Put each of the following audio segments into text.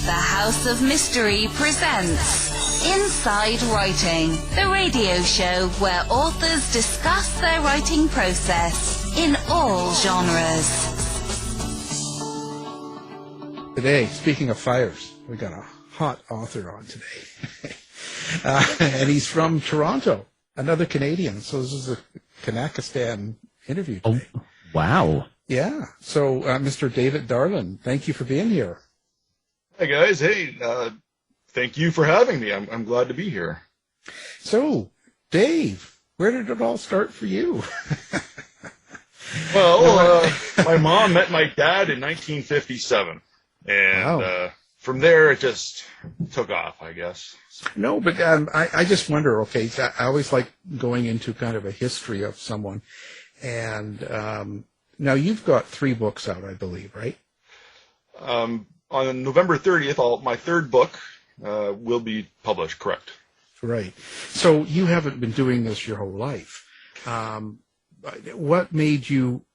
The House of Mystery presents Inside Writing, the radio show where authors discuss their writing process in all genres. Today, speaking of fires, we got a hot author on today. And he's from Toronto, another Canadian. So this is a Kanakistan interview today. Oh, wow. Yeah. So, Mr. David Darlin, thank you for being here. Hi, guys. Hey, thank you for having me. I'm glad to be here. So, Dave, where did it all start for you? Well, my mom met my dad in 1957. And Wow. From there, it just took off, I guess. No, but I just wonder, okay, I always like going into kind of a history of someone. And now you've got 3 books out, I believe, right? On November 30th, my third book will be published, correct? Right. So you haven't been doing this your whole life. What made you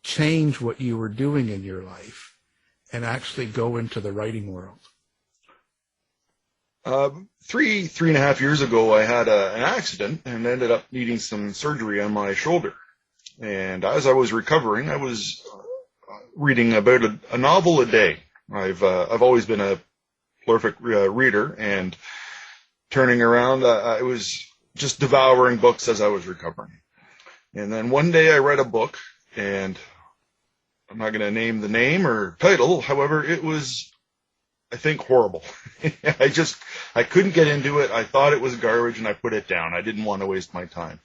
change what you were doing in your life and actually go into the writing world? 3.5 years ago, I had an accident and ended up needing some surgery on my shoulder. And as I was recovering, I was reading about a novel a day. I've always been a prolific reader, and turning around, I was just devouring books as I was recovering. And then one day I read a book, and I'm not going to name the name or title. However, it was, I think, horrible. I couldn't get into it. I thought it was garbage, and I put it down. I didn't want to waste my time.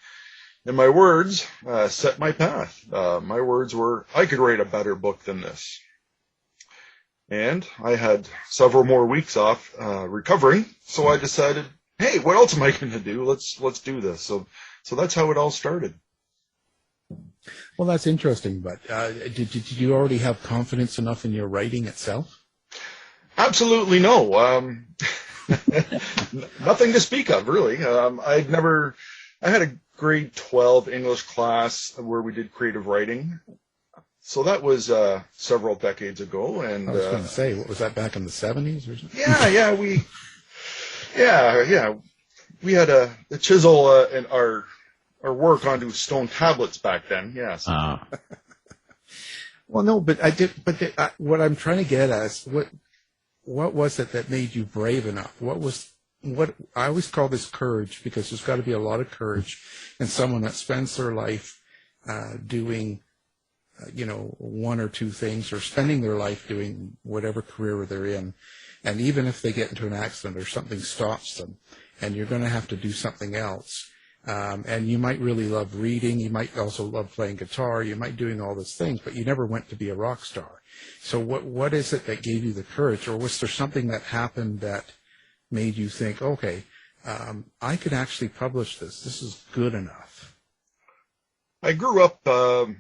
And my words set my path. My words were, I could write a better book than this. And I had several more weeks off recovering, so I decided, hey, what else am I going to do? Let's do this. So that's how it all started. Well, that's interesting, but did you already have confidence enough in your writing itself? Absolutely no. Nothing to speak of, really. I had a grade 12 English class where we did creative writing. So that was several decades ago. And I was going to say, what was that, back in the 70s or something? We had a chisel in our work onto stone tablets back then. Yes. Well, no, but what I'm trying to get at is what was it that made you brave enough? What I always call this courage, because there's got to be a lot of courage in someone that spends their life doing, one or two things, or spending their life doing whatever career they're in. And even if they get into an accident or something stops them, and you're going to have to do something else, and you might really love reading, you might also love playing guitar, you might doing all these things, but you never went to be a rock star. So what is it that gave you the courage, or was there something that happened that made you think, okay, I could actually publish this. This is good enough? I grew up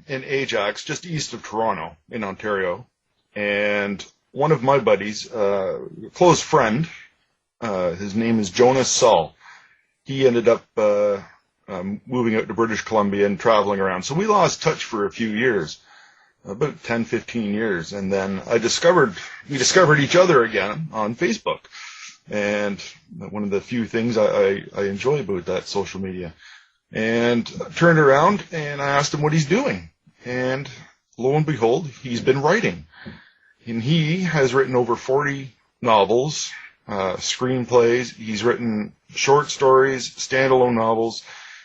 in Ajax, just east of Toronto in Ontario, and one of my buddies, a close friend, his name is Jonas Saul. He ended up moving out to British Columbia and traveling around. So we lost touch for a few years, about 10, 15 years. And then we discovered each other again on Facebook. And one of the few things I enjoy about that social media. And I turned around and I asked him what he's doing. And lo and behold, he's been writing. And he has written over 40 novels, screenplays. He's written short stories, standalone novels,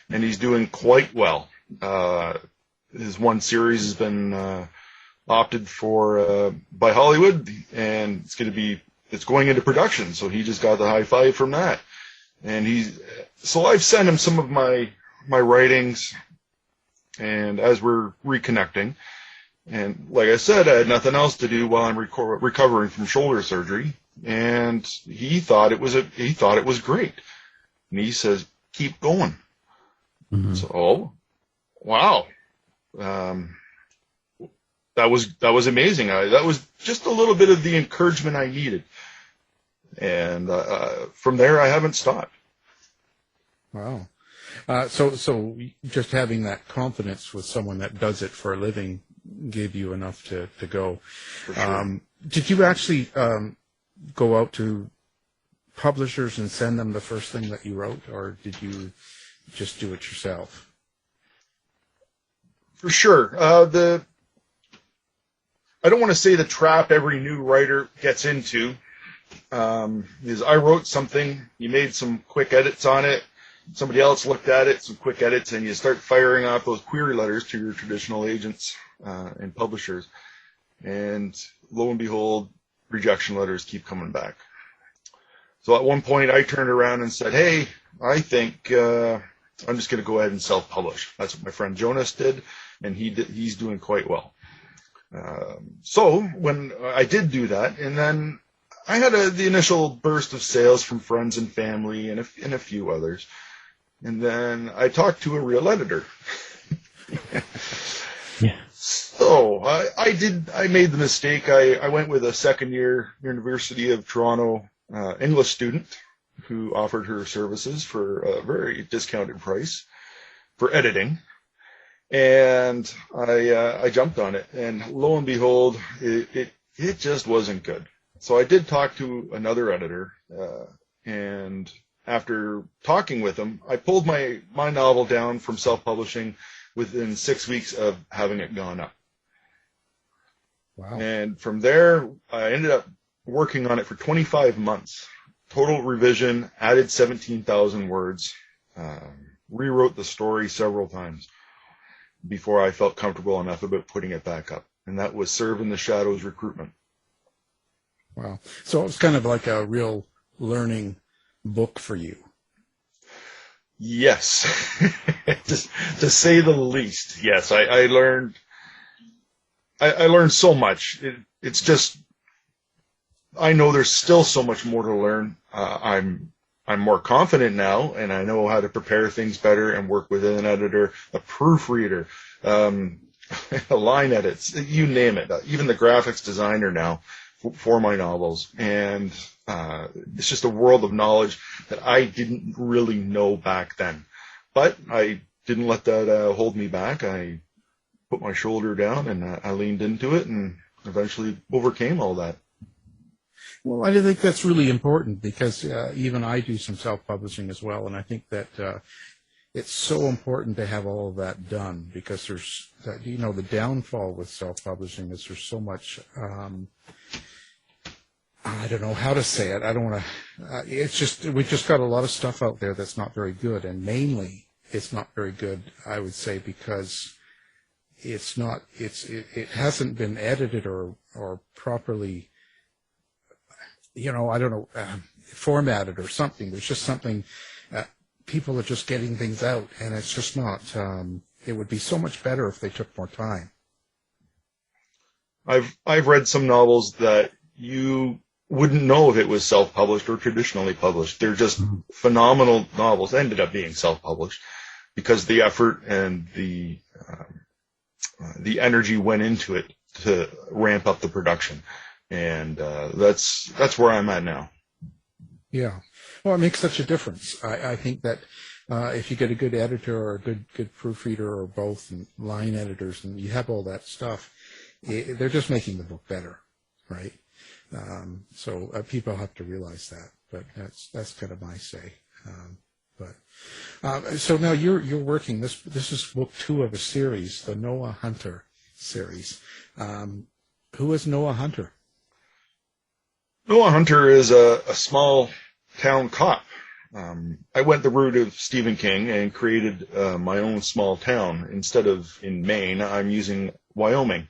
and he's doing quite well. His one series has been opted for by Hollywood, and it's going into production. So he just got the high five from that. And so I've sent him some of my writings, and as we're reconnecting, and like I said, I had nothing else to do while I'm recovering from shoulder surgery, and he thought it was great, and he says, keep going. Mm-hmm. So, wow, that was amazing. That was just a little bit of the encouragement I needed, and from there I haven't stopped. Wow. So just having that confidence with someone that does it for a living gave you enough to go. For sure. Did you actually go out to publishers and send them the first thing that you wrote, or did you just do it yourself? For sure. I don't want to say the trap every new writer gets into, is I wrote something, you made some quick edits on it, somebody else looked at it, some quick edits, and you start firing off those query letters to your traditional agents and publishers. And lo and behold, rejection letters keep coming back. So at one point I turned around and said, hey, I think I'm just going to go ahead and self-publish. That's what my friend Jonas did, and he's doing quite well. So when I did do that, and then I had the initial burst of sales from friends and family and a few others. And then I talked to a real editor. Yeah. So I made the mistake. I went with a second-year University of Toronto English student who offered her services for a very discounted price for editing. And I jumped on it, and lo and behold, it just wasn't good. So I did talk to another editor, and after talking with him, I pulled my novel down from self-publishing within 6 weeks of having it gone up. Wow. And from there, I ended up working on it for 25 months. Total revision, added 17,000 words, rewrote the story several times before I felt comfortable enough about putting it back up. And that was Serve in the Shadows Recruitment. Wow. So it was kind of like a real learning book for you. Yes. to say the least. Yes, I learned so much. It's just, I know there's still so much more to learn. I'm more confident now, and I know how to prepare things better and work with an editor, a proofreader, line edits, you name it. Even the graphics designer now for my novels. And it's just a world of knowledge that I didn't really know back then. But I didn't let that hold me back. I put my shoulder down and I leaned into it and eventually overcame all that. Well, I think that's really important because even I do some self-publishing as well, and I think that it's so important to have all of that done because there's, the downfall with self-publishing is there's so much, I don't know how to say it. I don't want to, we've just got a lot of stuff out there that's not very good, and mainly it's not very good, I would say, because it hasn't been edited or properly, I don't know, formatted or something. There's just something, people are just getting things out, and it's just not, it would be so much better if they took more time. I've read some novels that you wouldn't know if it was self-published or traditionally published. They're just phenomenal novels. They ended up being self-published because the effort and the energy went into it to ramp up the production. And that's where I'm at now. Yeah. Well, it makes such a difference. I think that if you get a good editor or a good proofreader or both, and line editors, and you have all that stuff, they're just making the book better, right? So people have to realize that. But that's kind of my say. So now you're working. This is book 2 of a series, the Noah Hunter series. Who is Noah Hunter? Noah Hunter is a small town cop. I went the route of Stephen King and created my own small town. Instead of in Maine, I'm using Wyoming.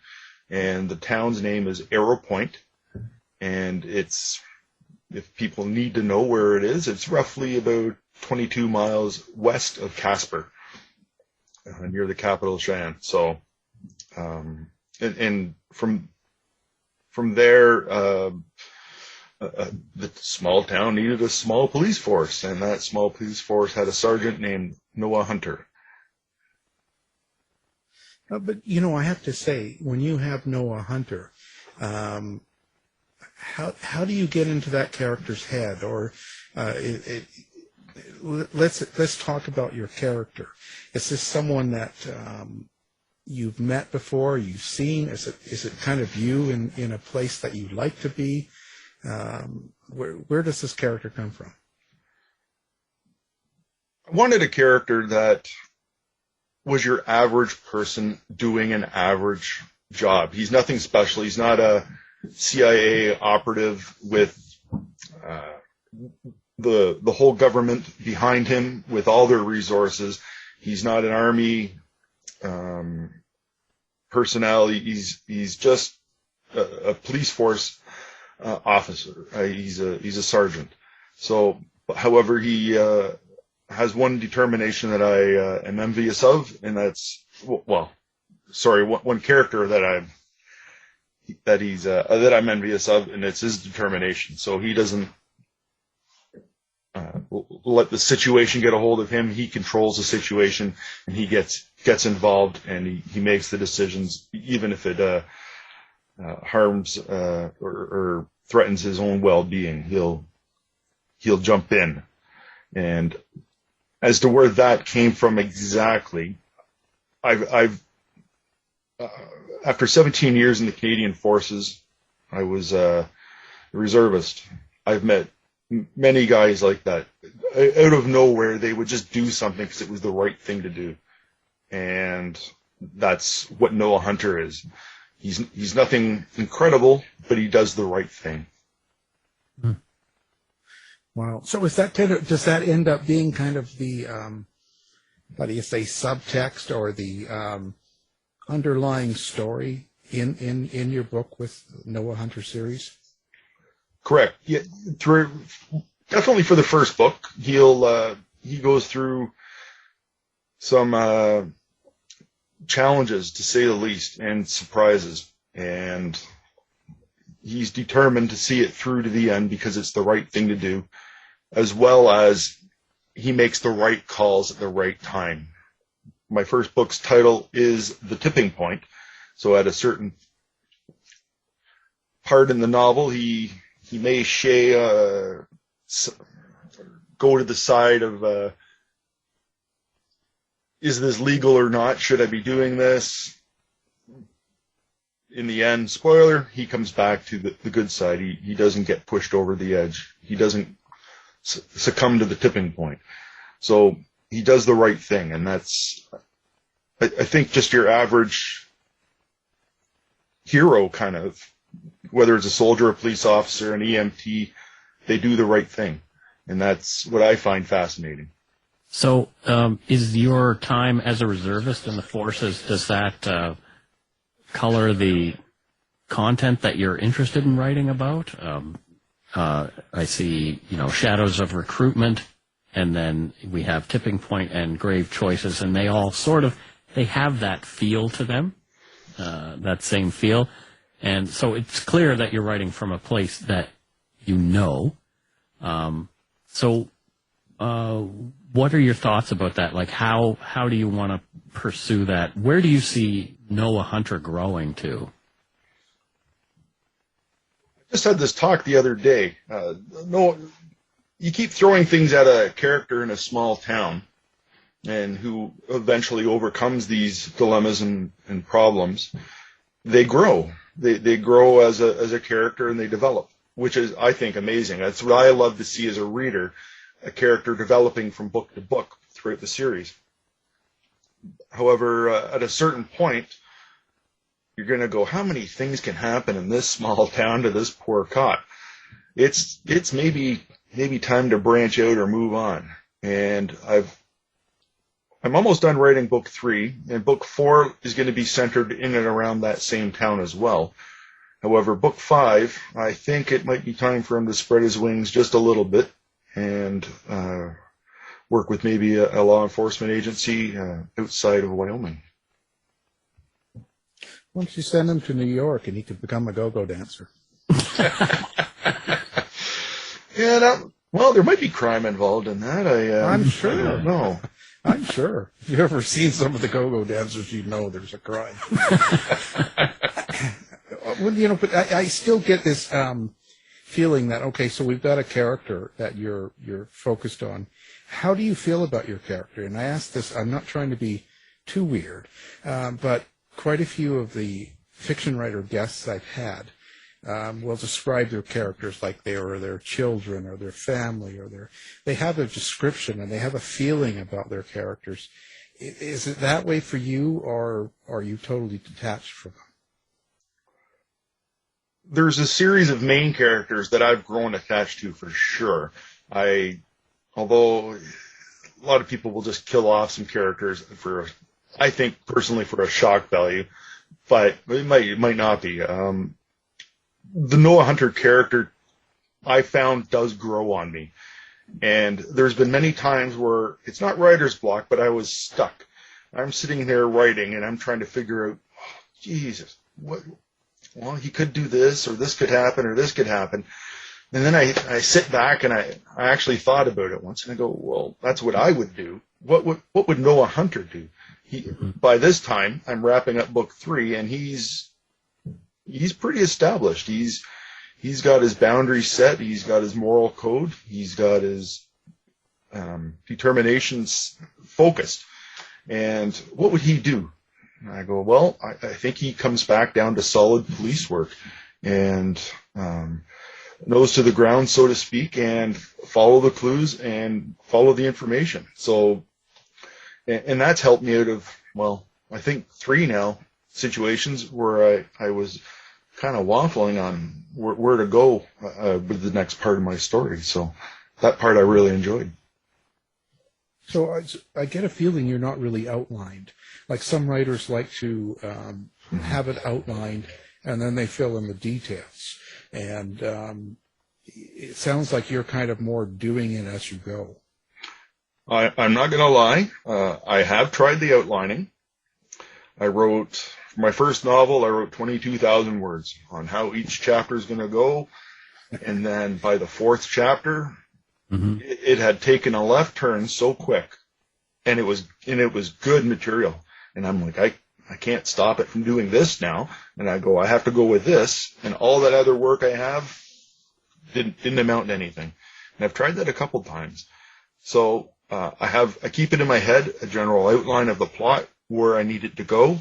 And the town's name is Arrow Point. And it's, if people need to know where it is, it's roughly about 22 miles west of Casper, near the capital, Cheyenne. So, and from there, the small town needed a small police force, and that small police force had a sergeant named Noah Hunter. But, I have to say, when you have Noah Hunter, how do you get into that character's head? Or let's talk about your character. Is this someone that you've met before, you've seen? Is it kind of you in a place that you'd like to be? Where does this character come from? I wanted a character that was your average person doing an average job. He's nothing special. He's not a CIA operative with the whole government behind him with all their resources. He's not an army personnel. He's just a police force officer. He's a sergeant. So, however, he has one determination that I am envious of, and that's one character that I'm envious of, and it's his determination. So he doesn't let the situation get a hold of him. He controls the situation, and he gets involved, and he makes the decisions, even if it harms or threatens his own well-being. He'll jump in. And as to where that came from exactly, I've after 17 years in the Canadian Forces, I was a reservist. I've met many guys like that. Out of nowhere, they would just do something because it was the right thing to do. And that's what Noah Hunter is. He's nothing incredible, but he does the right thing. Wow. So does that end up being kind of the, how do you say, subtext or the underlying story in your book with Noah Hunter series? Correct. Yeah, definitely for the first book, he goes through some challenges, to say the least, and surprises, and he's determined to see it through to the end because it's the right thing to do, as well as he makes the right calls at the right time. My first book's title is The Tipping Point. So at a certain part in the novel, he may go to the side of, is this legal or not? Should I be doing this? In the end, spoiler, he comes back to the good side. He doesn't get pushed over the edge. He doesn't succumb to the tipping point. So he does the right thing, and that's, I think, just your average hero, kind of, whether it's a soldier, a police officer, an EMT, they do the right thing. And that's what I find fascinating. So is your time as a reservist in the forces, does that color the content that you're interested in writing about? I see, Shadows of Recruitment, and then we have Tipping Point and Grave Choices, and they all they have that feel to them, that same feel. And so it's clear that you're writing from a place that you know. What are your thoughts about that? Like, how do you want to pursue that? Where do you see Noah Hunter growing to? I just had this talk the other day. You keep throwing things at a character in a small town, and who eventually overcomes these dilemmas and problems. They grow. They grow as a character, and they develop, which is, I think, amazing. That's what I love to see as a reader, a character developing from book to book throughout the series. However, at a certain point, you're going to go, how many things can happen in this small town to this poor cop? It's maybe time to branch out or move on. And I'm almost done writing book 3, and book 4 is going to be centered in and around that same town as well. However, book 5, I think it might be time for him to spread his wings just a little bit and work with maybe a law enforcement agency outside of Wyoming. Why don't you send him to New York and he could become a go-go dancer? Yeah, well, there might be crime involved in that. I'm sure. I don't know. I'm sure. If you've ever seen some of the go-go dancers, you know there's a crime. Well, but I still get this feeling that, okay, so we've got a character that you're focused on. How do you feel about your character? And I ask this, I'm not trying to be too weird, but quite a few of the fiction writer guests I've had will describe their characters like they are their children or their family or they have a description and they have a feeling about their characters. Is it that way for you, or are you totally detached from them? There's a series of main characters that I've grown attached to for sure. Although a lot of people will just kill off some characters I think personally for a shock value, but it might not be. The Noah Hunter character I found does grow on me. And there's been many times where it's not writer's block, but I was stuck. I'm sitting there writing and I'm trying to figure out, Jesus, well, he could do this, or this could happen, or this could happen. And then I sit back and I actually thought about it once and I go, well, that's what I would do. What would Noah Hunter do? By this time, I'm wrapping up book 3 and he's pretty established. He's got his boundaries set. He's got his moral code. He's got his determinations focused. And what would he do? And I go, well, I think he comes back down to solid police work and nose to the ground, so to speak, and follow the clues and follow the information. So, and that's helped me out of, well, I think 3 now situations where I was kind of waffling on where to go with the next part of my story. So that part I really enjoyed. So I get a feeling you're not really outlined. Like some writers like to have it outlined and then they fill in the details. And it sounds like you're kind of more doing it as you go. I'm not going to lie. I have tried the outlining. For my first novel, I wrote 22,000 words on how each chapter is going to go. And then by the 4th chapter, it had taken a left turn so quick, and it was good material. And I'm like, I can't stop it from doing this now. And I have to go with this. And all that other work I have didn't amount to anything. And I've tried that a couple times. So I keep it in my head, a general outline of the plot, where I need it to go,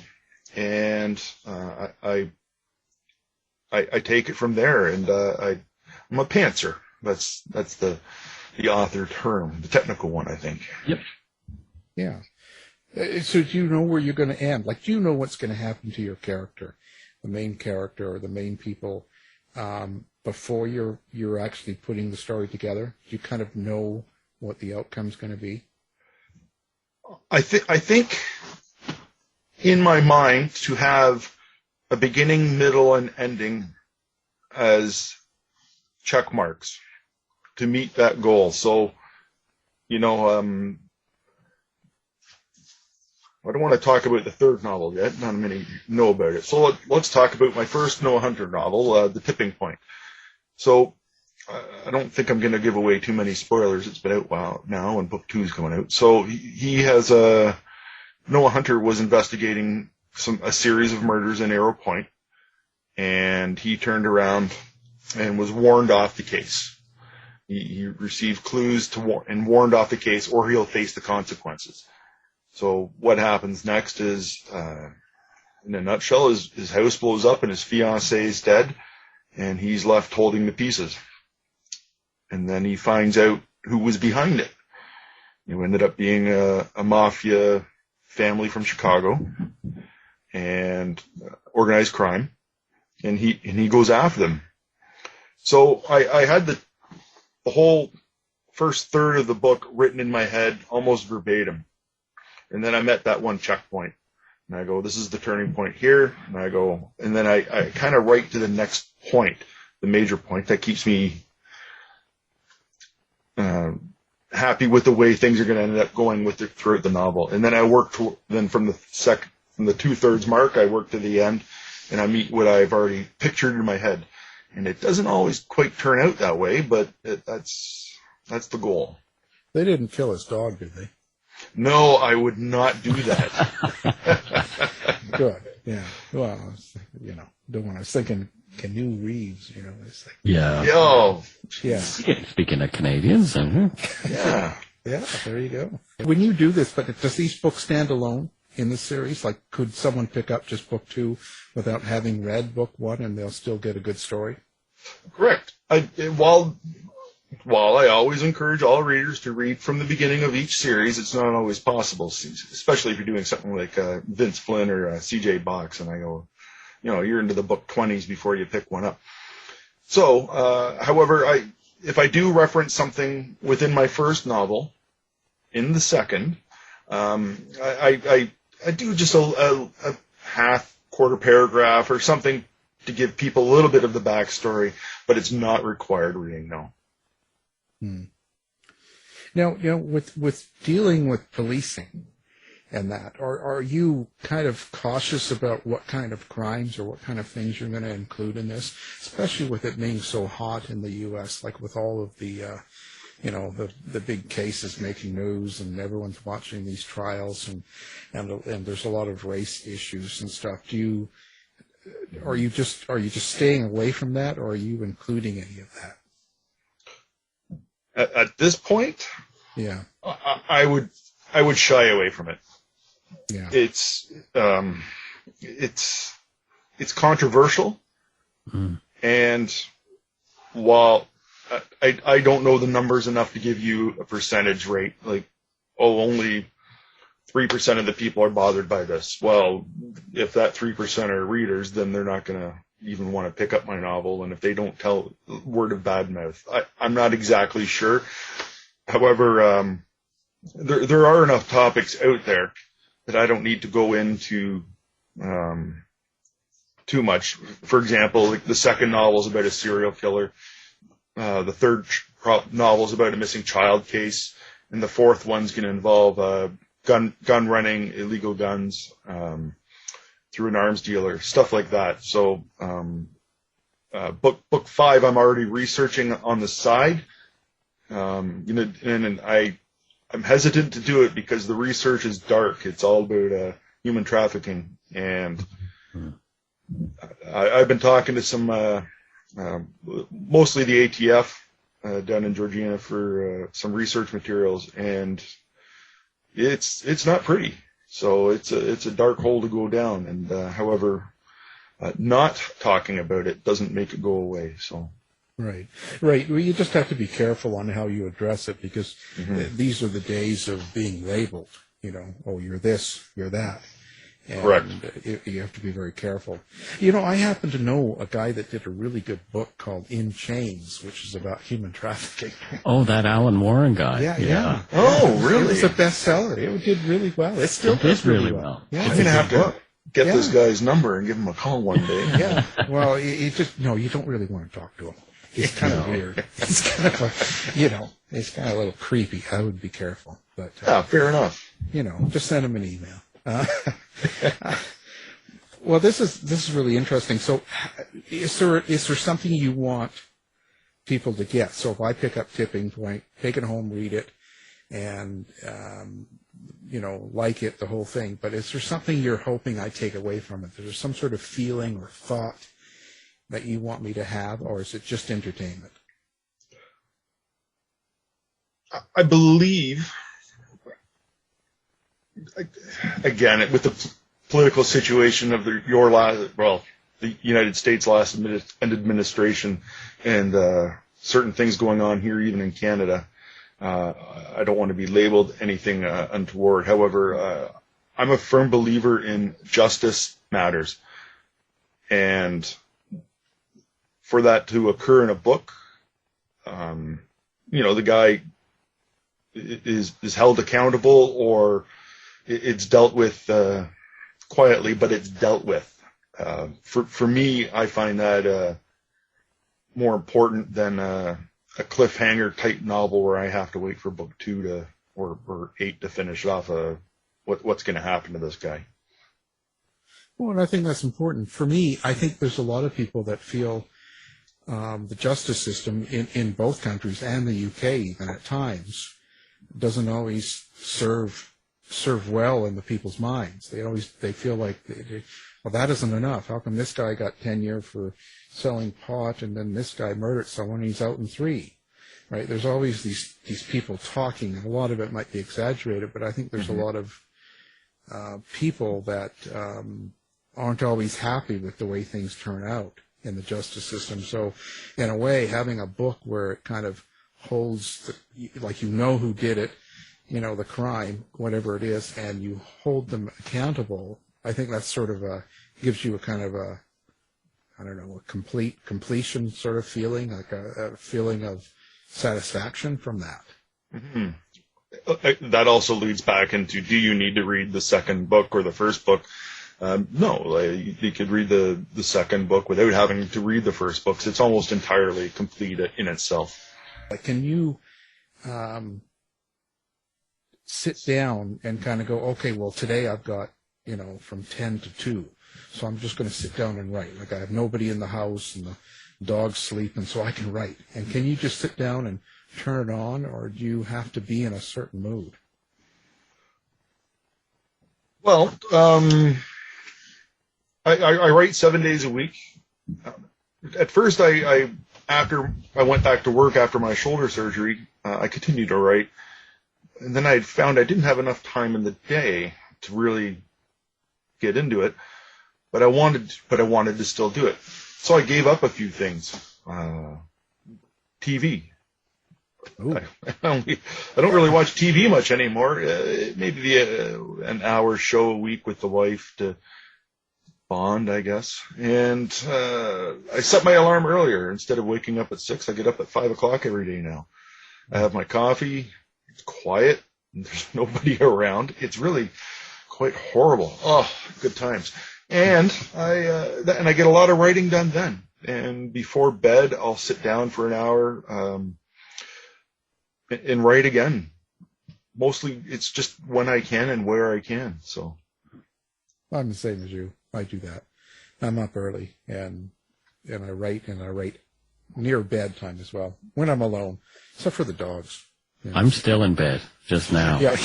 and I take it from there. And I'm a pantser. That's the author term, the technical one, I think. Yep. Yeah. So do you know where you're going to end? Like, do you know what's going to happen to your character, the main character or the main people, before you're actually putting the story together? Do you kind of know what the outcome's going to be? I think in my mind to have a beginning, middle, and ending as check marks to meet that goal. So, I don't want to talk about the 3rd novel yet. Not many know about it. So let's talk about my first Noah Hunter novel, The Tipping Point. So I don't think I'm going to give away too many spoilers. It's been out a while now, and book 2 is coming out. So Noah Hunter was investigating a series of murders in Arrow Point, and he turned around and was warned off the case. He received clues and warned off the case, or he'll face the consequences. So what happens next is, in a nutshell, his house blows up and his fiancée is dead, and he's left holding the pieces. And then he finds out who was behind it. It ended up being a mafia family from Chicago and organized crime, and he goes after them. So I had the whole first third of the book written in my head almost verbatim. And then I met that one checkpoint, and I go, this is the turning point here. And then I kind of write to the next point, the major point that keeps me happy with the way things are going to end up going throughout the novel. And then I work from the 2/3 mark, I work to the end, and I meet what I've already pictured in my head. And it doesn't always quite turn out that way, but that's the goal. They didn't kill his dog, did they? No, I would not do that. Good. Yeah. Well, the one I was thinking, Canoe Reeves, it's like. Yeah. Yo. Yeah. Speaking of Canadians, Yeah. Yeah, there you go. When you do this, but does these books stand alone in the series? Like, could someone pick up just book 2 without having read book 1, and they'll still get a good story? Correct. While I always encourage all readers to read from the beginning of each series, it's not always possible, especially if you're doing something like Vince Flynn or C.J. Box, and I go, you're into the book 20s before you pick one up. So, however, if I do reference something within my first novel, in the second, I do just a quarter paragraph or something to give people a little bit of the backstory, but it's not required reading, no. Now, with dealing with policing and that, are you kind of cautious about what kind of crimes or what kind of things you're going to include in this, especially with it being so hot in the U.S., like with all of the, the big cases making news and everyone's watching these trials and there's a lot of race issues and stuff. Are you just staying away from that, or are you including any of that? At this point, yeah, I would shy away from it. Yeah, it's controversial, and while I don't know the numbers enough to give you a percentage rate, like only 3% of the people are bothered by this. Well, if that 3% are readers, then they're not going to even want to pick up my novel, and if they don't tell word of bad mouth, I'm not exactly sure. However, there are enough topics out there that I don't need to go into too much. For example, like the second novel is about a serial killer, the third novel is about a missing child case, and the fourth one's going to involve gun running, illegal guns, through an arms dealer, stuff like that. So book 5 I'm already researching on the side, and I'm hesitant to do it because the research is dark. It's all about human trafficking, and I've been talking to some mostly the ATF down in Georgina for some research materials, and it's not pretty. So it's a dark hole to go down, and however, not talking about it doesn't make it go away. So right. Well, you just have to be careful on how you address it, because these are the days of being labeled. You're this, you're that. And correct. You have to be very careful. I happen to know a guy that did a really good book called In Chains, which is about human trafficking. Oh, that Alan Warren guy. Yeah. Oh, really? It was a bestseller. It did really well. It still does really well. Yeah, I'm going to have to get this guy's number and give him a call one day. Yeah. Well, you don't really want to talk to him. He's kind of weird. He's kind of he's kind of a little creepy. I would be careful. But fair enough. Just send him an email. Well, this is really interesting. So, is there something you want people to get? So, if I pick up Tipping Point, take it home, read it, and like it, the whole thing. But is there something you're hoping I take away from it? Is there some sort of feeling or thought that you want me to have, or is it just entertainment? I believe, again, with the political situation of the United States last administration, and certain things going on here, even in Canada, I don't want to be labeled anything untoward. However, I'm a firm believer in justice matters, and for that to occur in a book, the guy is held accountable, or it's dealt with quietly, but it's dealt with. For me, I find that more important than a cliffhanger type novel where I have to wait for book 2 or 8 to finish off what's going to happen to this guy. Well, and I think that's important. For me, I think there's a lot of people that feel the justice system in both countries and the UK even at times doesn't always serve well in the people's minds. They feel like, well, that isn't enough. How come this guy got 10 years for selling pot, and then this guy murdered someone and he's out in 3? Right? There's always these people talking, and a lot of it might be exaggerated, but I think there's a lot of people that aren't always happy with the way things turn out in the justice system. So, in a way, having a book where it kind of holds, like you know who did it, you know, the crime, whatever it is, and you hold them accountable, I think that's sort of gives you a kind of a, I don't know, a completion sort of feeling, like a feeling of satisfaction from that. Mm-hmm. That also leads back into, do you need to read the second book or the first book? No, you could read the second book without having to read the first books. It's almost entirely complete in itself. Can you sit down and kind of go, okay, well, today I've got, you know, from 10 to 2, so I'm just going to sit down and write. Like I have nobody in the house and the dog's sleeping, so I can write. And can you just sit down and turn it on, or do you have to be in a certain mood? Well, I write 7 days a week. At first, after I went back to work after my shoulder surgery, I continued to write. And then I found I didn't have enough time in the day to really get into it, but I wanted to still do it. So I gave up a few things. TV. I don't really watch TV much anymore. Maybe an hour show a week with the wife to bond, I guess. And I set my alarm earlier. Instead of waking up at 6, I get up at 5 o'clock every day now. I have my coffee. It's quiet. There's nobody around. It's really quite horrible. Oh, good times. And I get a lot of writing done then. And before bed, I'll sit down for an hour and write again. Mostly, it's just when I can and where I can. So I'm the same as you. I do that. I'm up early and I write near bedtime as well when I'm alone, except for the dogs. You know. I'm still in bed just now. Yeah.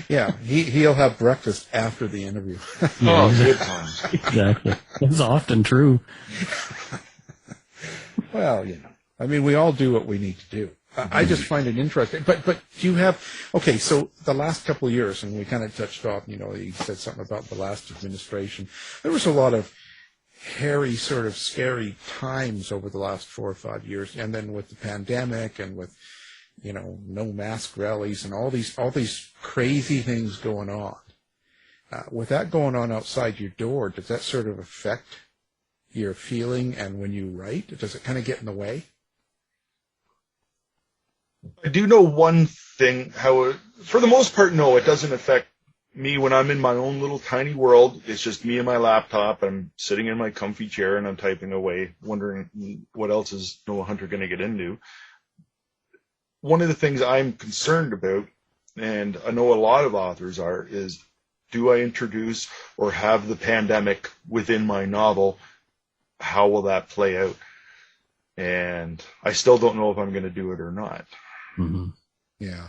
Yeah, he'll have breakfast after the interview. Oh, good times. Exactly. It's often true. Well, you know, I mean, we all do what we need to do. I just find it interesting. But do you have, okay, so the last couple of years, and we kind of touched off, you know, you said something about the last administration. There was a lot of hairy, sort of scary times over the last 4 or 5 years. And then with the pandemic and with, you know, no mask rallies and all these crazy things going on. With that going on outside your door, does that sort of affect your feeling? And when you write, does it kind of get in the way? I do know one thing, for the most part, no, it doesn't affect me when I'm in my own little tiny world. It's just me and my laptop. I'm sitting in my comfy chair and I'm typing away, wondering what else is Noah Hunter going to get into. One of the things I'm concerned about, and I know a lot of authors are, is do I introduce or have the pandemic within my novel? How will that play out? And I still don't know if I'm going to do it or not. Mm-hmm. Yeah.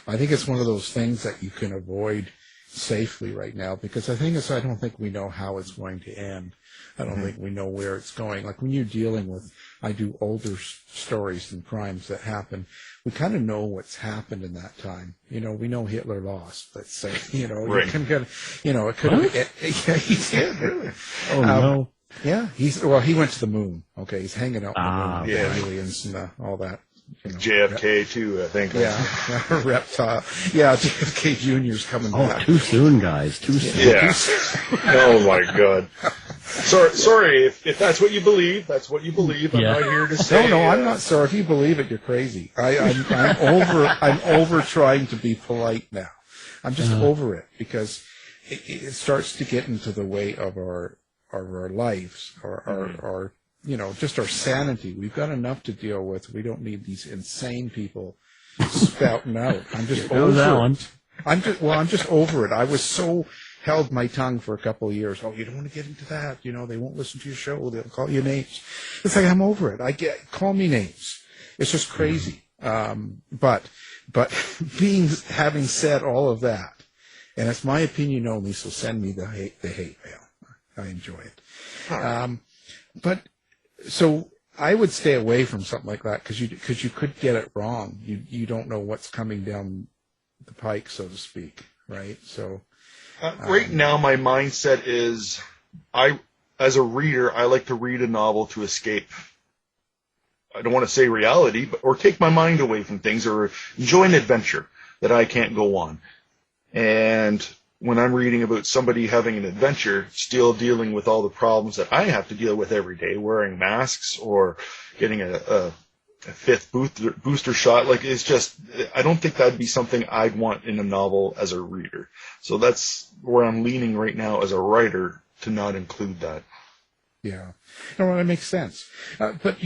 I think it's one of those things that you can avoid safely right now, because the thing is, I don't think we know how it's going to end. I don't think we know where it's going. Like when you're dealing with, I do older stories and crimes that happen, we kind of know what's happened in that time. You know, we know Hitler lost, let's say. You know, right. You can get, you know, it could have, yeah, he did, really. Oh, no. Yeah, he went to the moon. Okay, he's hanging out in the moon, yeah. Aliens and all that. You know, JFK too, I think. Yeah, reptile. Yeah, JFK Jr.'s coming back. Too soon, guys. Too soon. Yeah. Oh my God. Sorry. If that's what you believe, that's what you believe. I'm not here to say. No, I'm not sorry. If you believe it, you're crazy. I'm over trying to be polite now. I'm just over it because it starts to get into the way of our lives, our you know, just our sanity. We've got enough to deal with. We don't need these insane people spouting out. I'm just over it. I'm just over it. I was so held my tongue for a couple of years. Oh, you don't want to get into that. You know, they won't listen to your show. They'll call you names. It's like, I'm over it. Call me names. It's just crazy. But having said all of that, and it's my opinion only, so send me the hate mail. I enjoy it. But so I would stay away from something like that because you could get it wrong. You don't know what's coming down the pike, so to speak, right? So right now, my mindset is, as a reader, I like to read a novel to escape. I don't want to say reality, or take my mind away from things, or enjoy an adventure that I can't go on. And when I'm reading about somebody having an adventure, still dealing with all the problems that I have to deal with every day, wearing masks or getting a fifth booster shot, like, it's just, I don't think that'd be something I'd want in a novel as a reader. So that's where I'm leaning right now as a writer, to not include that. yeah, no, that makes sense. But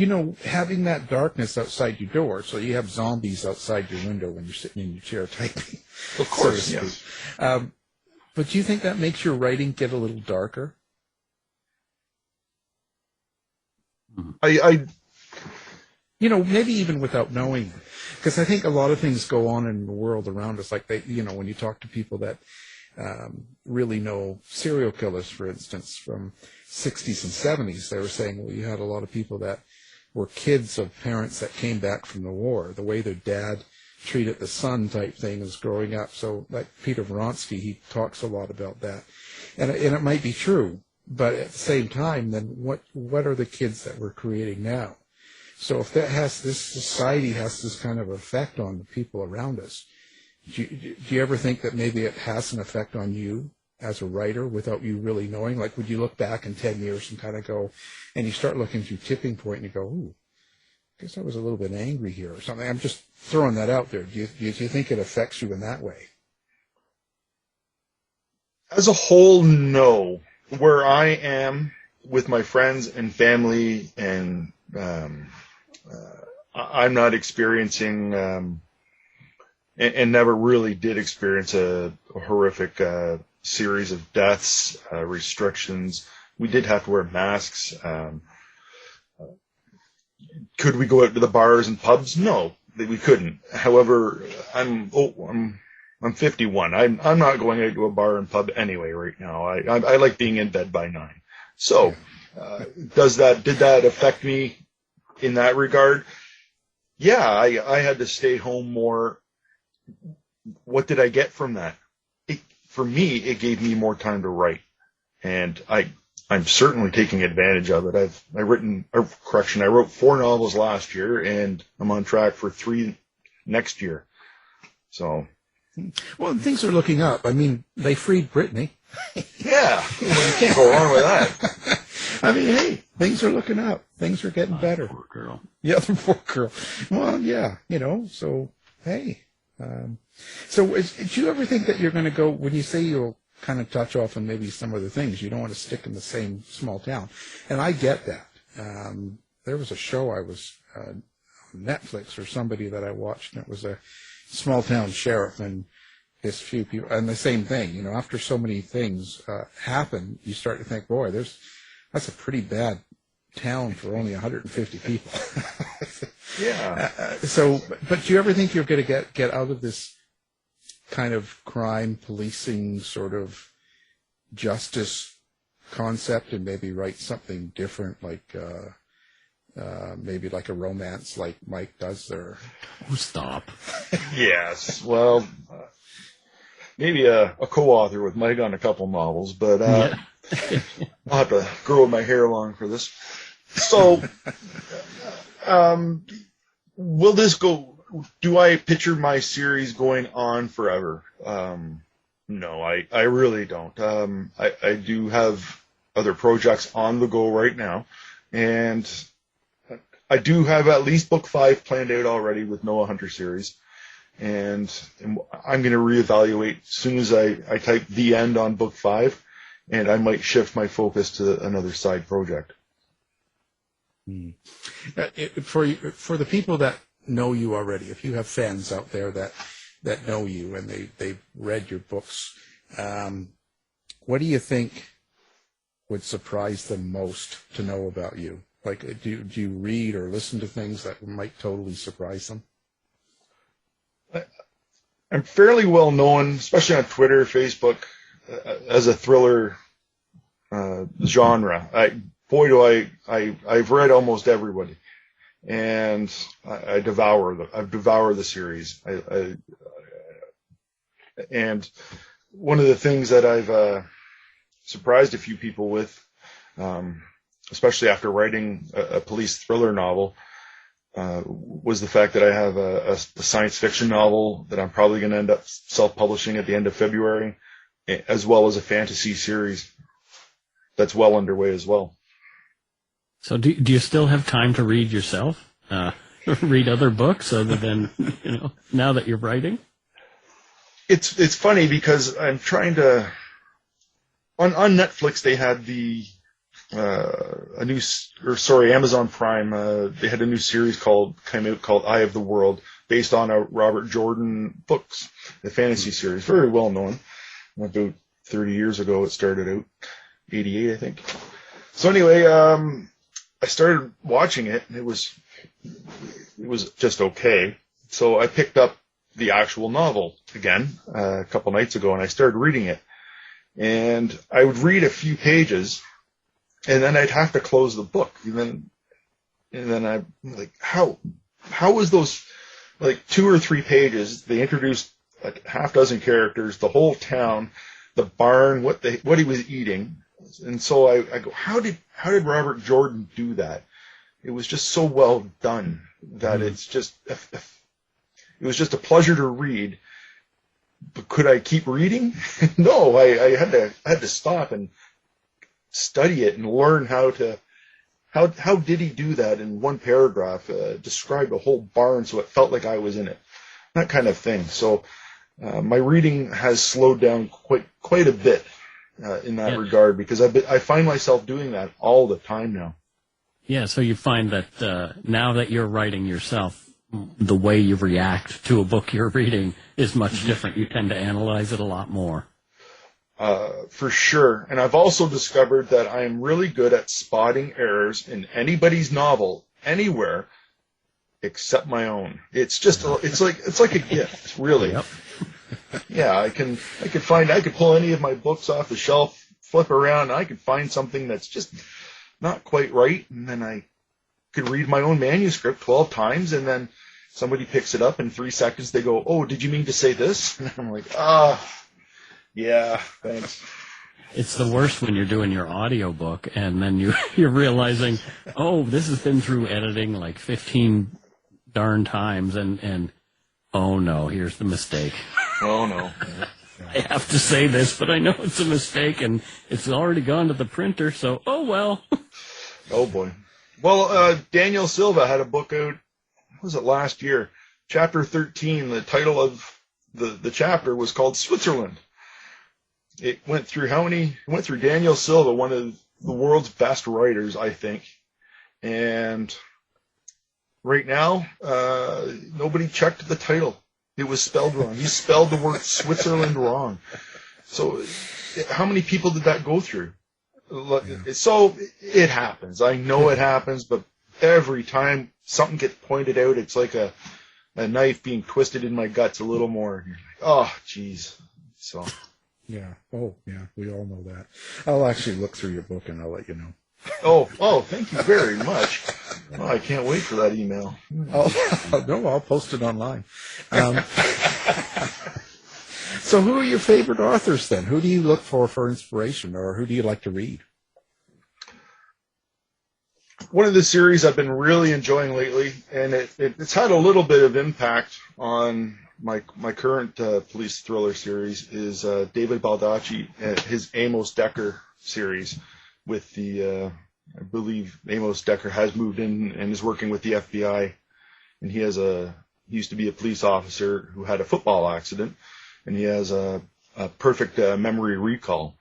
having that darkness outside your door, so you have zombies outside your window when you're sitting in your chair typing. Of course, yes. But do you think that makes your writing get a little darker? I maybe even without knowing, because I think a lot of things go on in the world around us. Like when you talk to people that really know serial killers, for instance, from 60s and 70s, they were saying, well, you had a lot of people that were kids of parents that came back from the war, the way their dad treated the son type thing as growing up. So like Peter Vronsky, he talks a lot about that. And it might be true, but at the same time, then what are the kids that we're creating now? So if this society has this kind of effect on the people around us, do you ever think that maybe it has an effect on you as a writer without you really knowing? Like, would you look back in 10 years and kind of go, and you start looking through Tipping Point and you go, ooh, I guess I was a little bit angry here or something. I'm just throwing that out there. Do you think it affects you in that way? As a whole, no. Where I am with my friends and family, and I'm not experiencing, and never really did experience a horrific series of deaths, restrictions. We did have to wear masks. Could we go out to the bars and pubs? No, we couldn't. However, I'm 51. I'm not going out to a bar and pub anyway right now. I like being in bed by 9. So, did that affect me in that regard? Yeah, I had to stay home more. What did I get from that? For me, it gave me more time to write, and I'm certainly taking advantage of it. I wrote 4 novels last year, and I'm on track for 3 next year. So, well, things are looking up. I mean, they freed Brittany. Yeah, well, you can't go wrong with that. I mean, hey, things are looking up. Things are getting better. Poor girl. Yeah, the poor girl. Well, yeah, so, hey. So do you ever think that you're going to go, when you say you'll kind of touch off on maybe some other things, you don't want to stick in the same small town? And I get that. There was a show I was on Netflix or somebody that I watched, and it was a small town sheriff, and his few people, and the same thing, after so many things happen, you start to think, boy, that's a pretty bad town for only 150 people. Yeah. But do you ever think you're going to get out of this kind of crime policing sort of justice concept and maybe write something different, like maybe like a romance like Mike does there? Oh, stop. Yes. Well, maybe a co-author with Mike on a couple novels, but I'll have to grow my hair long for this. So, will this go? Do I picture my series going on forever? No, I really don't. I do have other projects on the go right now, and I do have at least book 5 planned out already with Noah Hunter series, and I'm going to reevaluate as soon as I type the end on book 5, and I might shift my focus to another side project. For the people that know you already, if you have fans out there that know you and they've read your books, what do you think would surprise them most to know about you? Like, do you read or listen to things that might totally surprise them? I'm fairly well known, especially on Twitter, Facebook, as a thriller genre. I've read almost everybody, and I've devoured the series. And one of the things that I've surprised a few people with, especially after writing a police thriller novel, was the fact that I have a science fiction novel that I'm probably going to end up self-publishing at the end of February, as well as a fantasy series that's well underway as well. So do you still have time to read yourself? Read other books other than, now that you're writing? It's funny because I'm trying to, on Netflix they had Amazon Prime, they had a new series came out called Eye of the World, based on a Robert Jordan books, the fantasy series, very well known. About 30 years ago it started out, 88 I think. So anyway, I started watching it, and it was just okay. So I picked up the actual novel again a couple nights ago, and I started reading it. And I would read a few pages, and then I'd have to close the book. And then I'm like, how was those like 2 or 3 pages? They introduced like half dozen characters, the whole town, the barn, what he was eating. And so I go, how did Robert Jordan do that? It was just so well done that it was just a pleasure to read. But could I keep reading? No, I had to stop and study it and learn how did he do that in one paragraph, describe a whole barn so it felt like I was in it, that kind of thing. So my reading has slowed down quite a bit in that regard, because I find myself doing that all the time now. Yeah, so you find that now that you're writing yourself, the way you react to a book you're reading is much different. You tend to analyze it a lot more. For sure. And I've also discovered that I am really good at spotting errors in anybody's novel, anywhere, except my own. It's just, it's like a gift, really. Yep. Yeah, I could pull any of my books off the shelf, flip around, and I could find something that's just not quite right, and then I could read my own manuscript 12 times, and then somebody picks it up in 3 seconds. They go, "Oh, did you mean to say this?" And I'm like, yeah, thanks. It's the worst when you're doing your audiobook, and then you're realizing, oh, this has been through editing like 15 darn times, and oh no, here's the mistake. Oh no. I have to say this, but I know it's a mistake, and it's already gone to the printer, so oh well. Oh boy. Well, Daniel Silva had a book out, what was it, last year? Chapter 13, the title of the chapter was called Switzerland. It went through Daniel Silva, one of the world's best writers, I think. And right now, nobody checked the title. It was spelled wrong. He spelled the word Switzerland wrong. So how many people did that go through? So it happens. I know it happens, but every time something gets pointed out, it's like a knife being twisted in my guts a little more. You're like, oh, geez. So. Yeah. Oh, yeah. We all know that. I'll actually look through your book and I'll let you know. Oh, thank you very much. Oh, I can't wait for that email. No, I'll post it online. So who are your favorite authors then? Who do you look for inspiration, or who do you like to read? One of the series I've been really enjoying lately, and it's had a little bit of impact on my current police thriller series, is David Baldacci and his Amos Decker series with the, I believe Amos Decker has moved in and is working with the FBI, and he used to be a police officer who had a football accident, and he has a perfect memory recall.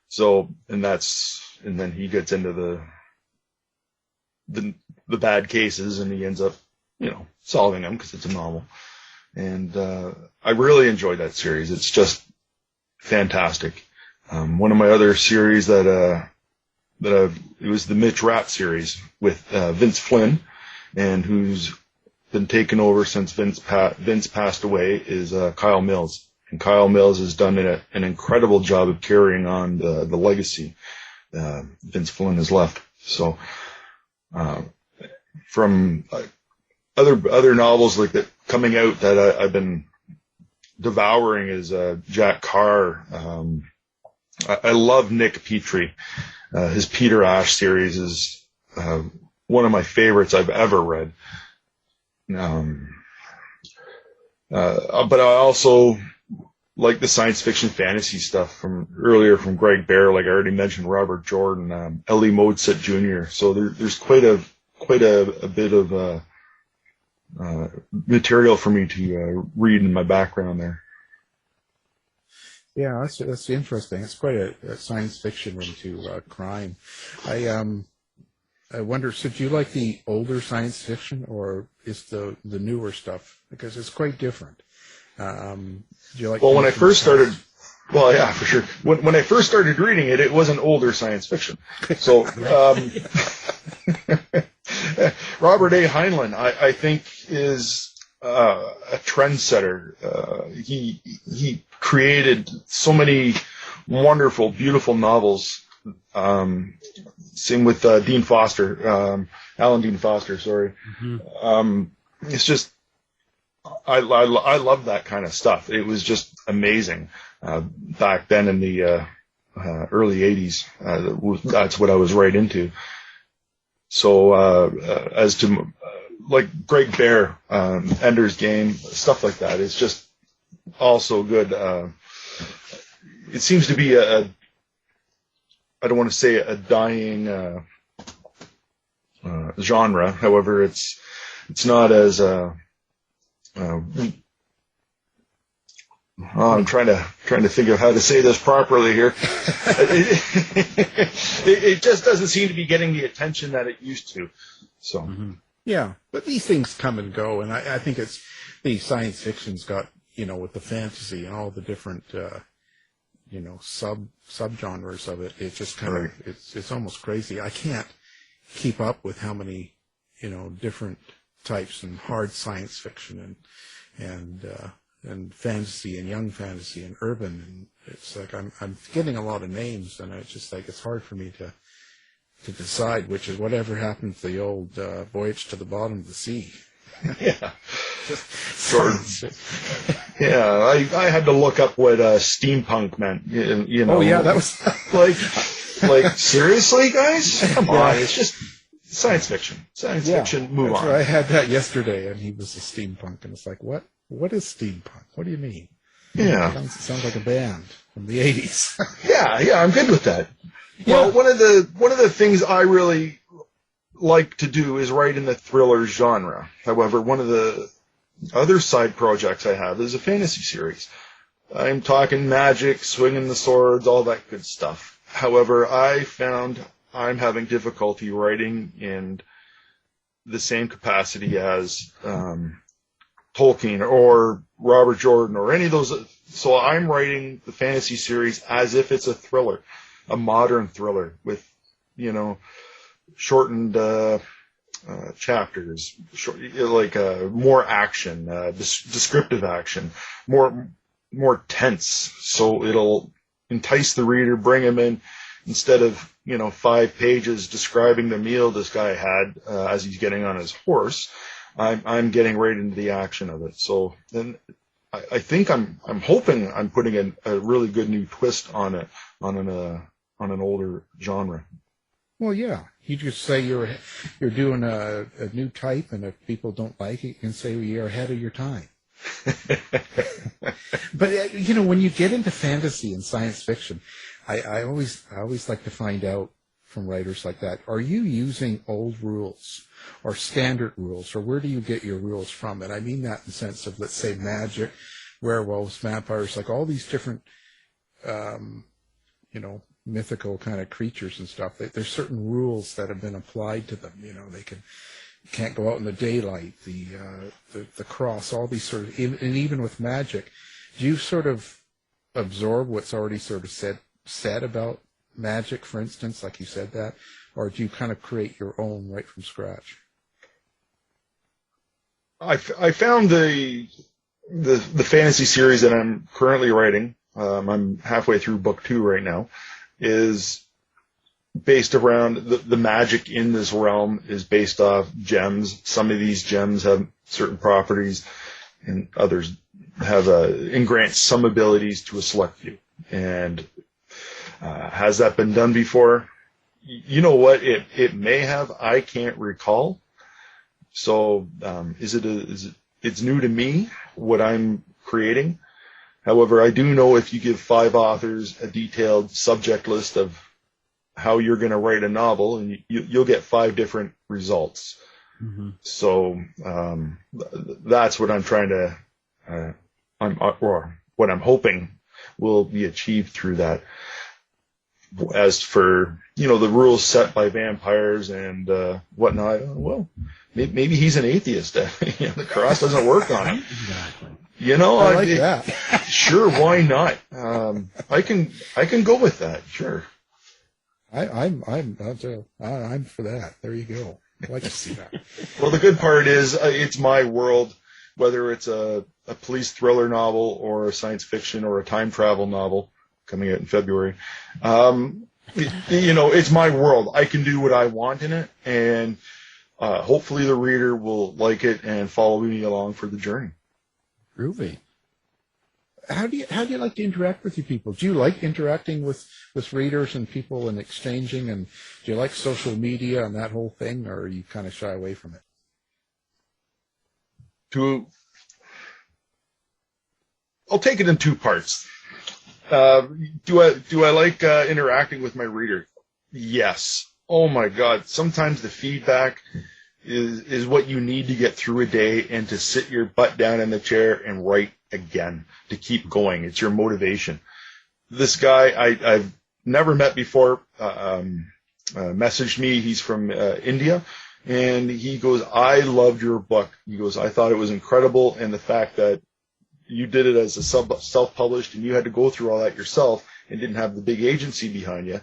So, and then he gets into the bad cases, and he ends up, solving them because it's a novel. And I really enjoyed that series. It's just fantastic. One of my other series it was the Mitch Rapp series with Vince Flynn, and who's been taken over since Vince passed away, is Kyle Mills. And Kyle Mills has done an incredible job of carrying on the legacy Vince Flynn has left. So from other novels like that coming out that I've been devouring is Jack Carr. I love Nick Petrie. His Peter Ash series is one of my favorites I've ever read. But I also like the science fiction fantasy stuff from Greg Bear, like I already mentioned, Robert Jordan, Elie Modesitt Jr. So there's quite a bit of material for me to read in my background there. Yeah, that's interesting. It's quite a science fiction into crime. I wonder, so do you like the older science fiction, or is the newer stuff? Because it's quite different. Do you like? Well, when I first started, well, yeah, for sure. When I first started reading it, it wasn't older science fiction. So, Robert A. Heinlein, I think, is a trendsetter. He created so many wonderful, beautiful novels. Same with Dean Foster, Alan Dean Foster. Sorry. Mm-hmm. It's just I love that kind of stuff. It was just amazing back then in the early '80s. That's what I was right into. So as to like Greg Bear, Ender's Game, stuff like that, it's just also good. It seems to be I don't want to say a dying genre. However, it's not as I'm trying to think of how to say this properly here. It just doesn't seem to be getting the attention that it used to. So yeah, but these things come and go, and I think it's the science fiction's got, with the fantasy and all the different subgenres of it. It's just kind of it's almost crazy. I can't keep up with how many different types and hard science fiction and fantasy and young fantasy and urban, and it's like I'm getting a lot of names, and it's just like it's hard for me to decide which is whatever happened to the old Voyage to the Bottom of the Sea. Yeah. Yeah, I had to look up what steampunk meant. Oh yeah, that was like seriously, guys? Come on, it's just science fiction. Science fiction. Move on. I had that yesterday, and he was a steampunk, and it's like, what? What is steampunk? What do you mean? Yeah, it sounds like a band from the '80s. yeah, I'm good with that. Yeah. Well, one of the things I really like to do is write in the thriller genre. However, one of the other side projects I have is a fantasy series. I'm talking magic, swinging the swords, all that good stuff. However, I found I'm having difficulty writing in the same capacity as Tolkien or Robert Jordan or any of those. So I'm writing the fantasy series as if it's a thriller, a modern thriller with, shortened chapters, more action, descriptive action, more tense. So it'll entice the reader, bring him in, instead of 5 pages describing the meal this guy had as he's getting on his horse. I'm getting right into the action of it. So then I think I'm hoping I'm putting a really good new twist on it, on an older genre. Well, yeah. You just say you're doing a new type, and if people don't like it, you can say you're ahead of your time. But when you get into fantasy and science fiction, I always like to find out from writers like that, are you using old rules or standard rules, or where do you get your rules from? And I mean that in the sense of, let's say, magic, werewolves, vampires, like all these different mythical kind of creatures and stuff. There's certain rules that have been applied to them. They can't go out in the daylight, the cross, all these sort of, and even with magic, do you sort of absorb what's already sort of said about magic, for instance, like you said that, or do you kind of create your own right from scratch? I found the fantasy series that I'm currently writing, I'm halfway through book 2 right now, is based around the magic in this realm is based off gems. Some of these gems have certain properties and others grant some abilities to a select few. And has that been done before? You know what? It may have. I can't recall. So it's new to me what I'm creating. However, I do know if you give 5 authors a detailed subject list of how you're going to write a novel, and you'll get 5 different results. Mm-hmm. So that's what I'm trying to, or what I'm hoping will be achieved through that. As for, the rules set by vampires and whatnot, well, maybe he's an atheist. The cross doesn't work on him. Exactly. I like that. Sure, why not? I can go with that. Sure. I'm for that. There you go. I'd like to see that. Well, the good part is it's my world, whether it's a police thriller novel or a science fiction or a time travel novel coming out in February. It's my world. I can do what I want in it, and hopefully the reader will like it and follow me along for the journey. Groovy. How do you like to interact with your people? Do you like interacting with readers and people and exchanging? And do you like social media and that whole thing, or are you kind of shy away from it? I'll take it in 2 parts. Do I like interacting with my reader? Yes. Oh my God. Sometimes the feedback is what you need to get through a day and to sit your butt down in the chair and write again, to keep going. It's your motivation. This guy I've never met before messaged me. He's from India, and he goes, "I loved your book." He goes, "I thought it was incredible, and the fact that you did it as a self-published and you had to go through all that yourself and didn't have the big agency behind you."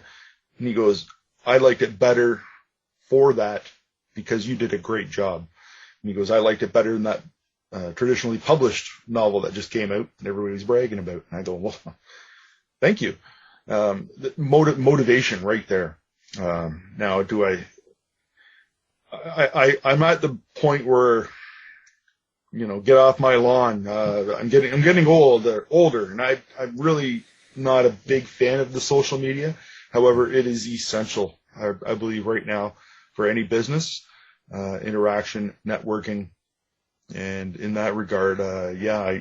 And he goes, "I liked it better for that because you did a great job." And he goes, "I liked it better than that traditionally published novel that just came out and everybody's bragging about." And I go, "Well, thank you." The motivation right there. Now, I'm at the point where, get off my lawn. I'm getting older, and I'm really not a big fan of the social media. However, it is essential, I believe, right now for any business, interaction, networking. And in that regard, I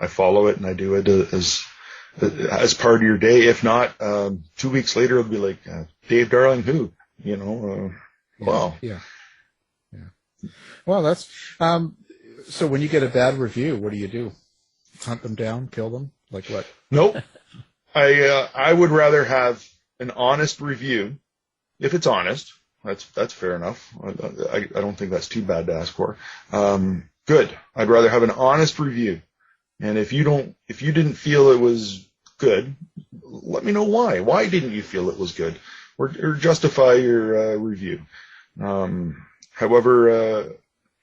follow it and I do it as part of your day. If not, 2 weeks later, it'll be like, Dave Darling, who? Wow. Yeah. Well, that's, so when you get a bad review, what do? Hunt them down, kill them? Like what? Nope. I would rather have an honest review. If it's honest, that's fair enough. I don't think that's too bad to ask for. Good. I'd rather have an honest review. And if you didn't feel it was good, let me know why. Why didn't you feel it was good? Or justify your review. However,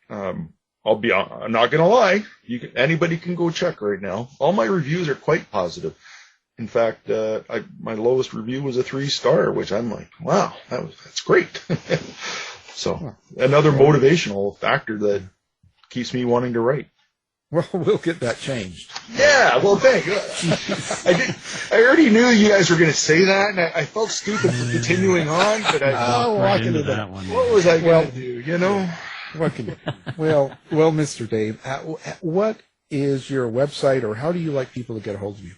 I'm not going to lie. Anybody can go check right now. All my reviews are quite positive. In fact, my lowest review was a 3-star, which I'm like, wow, that's great. So another motivational factor that keeps me wanting to write. Well, we'll get that changed. Yeah, well, thanks. I already knew you guys were going to say that, and I felt stupid for continuing on, but I walk into that one. What was I going to do, What can you do? Well, Mr. Dave, what is your website, or how do you like people to get a hold of you?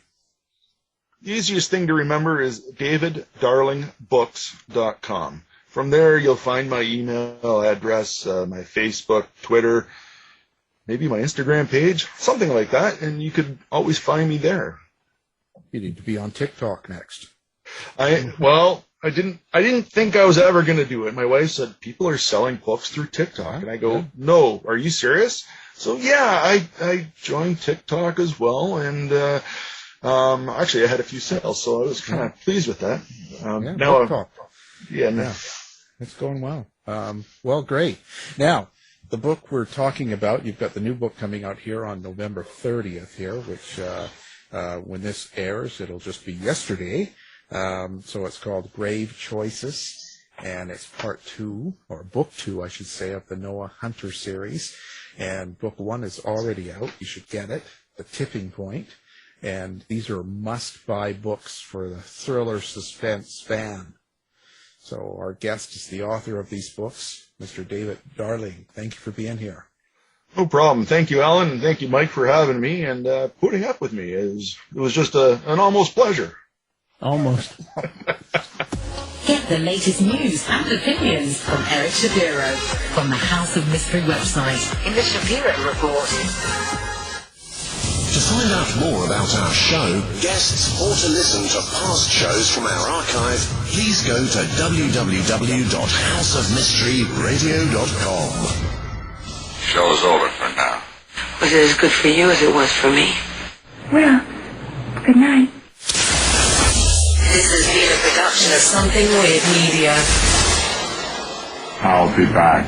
The easiest thing to remember is daviddarlingbooks.com. From there, you'll find my email address, my Facebook, Twitter, maybe my Instagram page, something like that, and you could always find me there. You need to be on TikTok next. I didn't think I was ever going to do it. My wife said, people are selling books through TikTok. And I go, no, are you serious? So, yeah, I joined TikTok as well, and actually I had a few sales, so I was kind of pleased with that. It's going well. Well, great. Now, the book we're talking about, you've got the new book coming out here on November 30th here, which when this airs, it'll just be yesterday. So it's called Grave Choices, and it's part 2, or book 2, I should say, of the Noah Hunter series. And book 1 is already out. You should get it. the tipping point, and these are must-buy books for the thriller suspense fan. So our guest is the author of these books, Mr. David Darling. Thank you for being here. No problem. Thank you, Alan, and thank you, Mike, for having me and putting up with me. It was just an almost pleasure. Almost. Get the latest news and opinions from Eric Shapiro from the House of Mystery website in the Shapiro Report. To find out more about our show, guests, or to listen to past shows from our archive, please go to www.houseofmysteryradio.com. Show's over for now. Was it as good for you as it was for me? Well, good night. This has been a production of Something Weird Media. I'll be back.